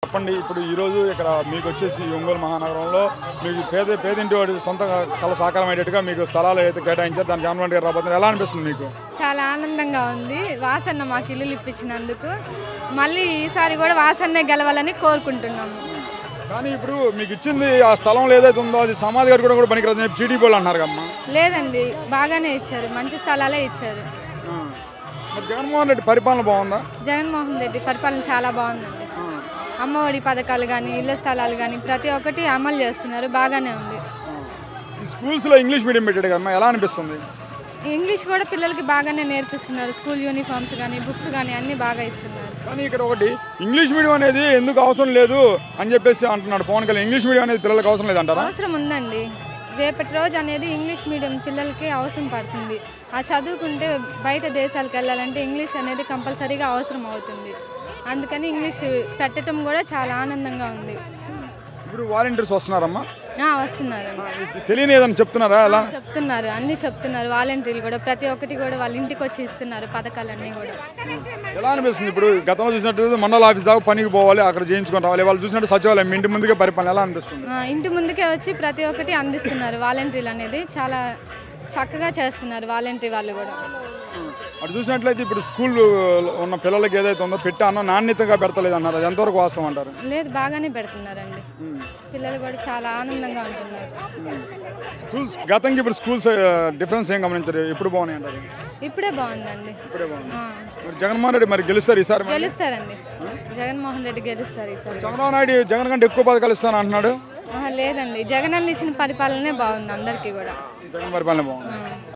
చెప్పండి ఇప్పుడు ఈరోజు ఇక్కడ మీకు వచ్చేసి ఒంగోలు మహానగరంలో మీకు పేదింటి వాడి సొంత కళ సాకారం అయ్యేట్టుగా మీకు స్థలాలు అయితే కేటాయించారు. దానికి గవర్నమెంట్ గారు రాబోతున్నారు. ఎలా అనిపిస్తుంది మీకు? చాలా ఆనందంగా ఉంది. వాసన్న మాకు ఇల్లు ఇప్పించినందుకు మళ్ళీ ఈసారి కూడా వాసన్నే గెలవాలని కోరుకుంటున్నాము. కానీ ఇప్పుడు మీకు ఇచ్చింది ఆ స్థలం ఏదైతే ఉందో అది సమాధి గారు కూడా పనికిరాదు టీడీపీ వాళ్ళు అన్నారు కమ్మా. లేదండి, బాగానే ఇచ్చారు, మంచి స్థలాలే ఇచ్చారు. జగన్మోహన్ రెడ్డి పరిపాలన బాగుందా? జగన్మోహన్ రెడ్డి పరిపాలన చాలా బాగుందండి. అమ్మఒడి పథకాలు కానీ ఇళ్ల స్థలాలు కానీ ప్రతి ఒక్కటి అమలు చేస్తున్నారు, బాగానే ఉంది. స్కూల్స్లో ఇంగ్లీష్ మీడియం పెట్టాడు కమ్మా, ఎలా అనిపిస్తుంది? ఇంగ్లీష్ కూడా పిల్లలకి బాగానే నేర్పిస్తున్నారు. స్కూల్ యూనిఫామ్స్ కానీ బుక్స్ కానీ అన్నీ బాగా ఇస్తున్నారు. కానీ ఇక్కడ ఒకటి ఇంగ్లీష్ మీడియం అనేది ఎందుకు అవసరం లేదు అని చెప్పేసి అంటున్నాడు పవన్ కళ్యాణ్. ఇంగ్లీష్ మీడియం అనేది పిల్లలకు అవసరం లేదంటారా? అవసరం ఉందండి. రేపటి రోజు అనేది ఇంగ్లీష్ మీడియం పిల్లలకి అవసరం పడుతుంది. ఆ చదువుకుంటే బయట దేశాలకు వెళ్ళాలంటే ఇంగ్లీష్ అనేది కంపల్సరీగా అవసరం అవుతుంది. అందుకని ఇంగ్లీష్ పెట్టడం కూడా చాలా ఆనందంగా ఉంది. ఇప్పుడు వాలంటీర్స్ వస్తున్నారమ్మా? వస్తున్నారండి. తెలియని ఏదైనా చెప్తున్నారా? ఎలా చెప్తున్నారు, అన్నీ చెప్తున్నారు. వాలంటీర్లు కూడా ప్రతి ఒక్కటి కూడా వాళ్ళ ఇంటికి వచ్చి ఇస్తున్నారు పథకాలన్నీ కూడా. ఎలా అనిపిస్తుంది? ఇప్పుడు గతంలో చూసినట్టు మండల ఆఫీస్ దాకా పనికి పోవాలి, అక్కడ చేయించుకొని రావాలి. వాళ్ళు చూసినట్టు సచివాలయం ఇంటి ముందుకే పరిపాలన, ఎలా అనిపిస్తుంది? ఇంటి ముందుకే వచ్చి ప్రతి ఒక్కటి అందిస్తున్నారు. వాలంటీర్లు అనేది చాలా చక్కగా చేస్తున్నారు వాలంటీర్ వాళ్ళు కూడా. అటు చూసినట్లయితే ఇప్పుడు స్కూల్ ఉన్న పిల్లలకి ఏదైతే ఉందో పెట్టానో నాణ్యతగా పెడతలేదు అన్నారు. అది ఎంతవరకు వాస్తవం అంటారు? లేదు, బాగానే పెడుతున్నారండి. పిల్లలు కూడా చాలా ఆనందంగా ఉంటున్నారు. స్కూల్స్ గతంకి ఇప్పుడు స్కూల్స్ డిఫరెన్స్ ఏం గమనించారు? ఎప్పుడు బాగున్నాయి అంటారు? ఇప్పుడే బాగుందండి. ఇప్పుడే బాగుంది. జగన్మోహన్ రెడ్డి మరి గెలుస్తారు ఈసారి? గెలుస్తారండి, జగన్మోహన్ రెడ్డి గెలుస్తారు ఈసారి. చంద్రబాబు నాయుడు జగన్ కంటే ఎక్కువ పథకాలు ఇస్తాను అంటున్నాడు. లేదండి, జగన్ అన్న ఇచ్చిన పరిపాలనే బాగుంది అందరికీ కూడా. జగన్ పరిపాలన బాగుంది.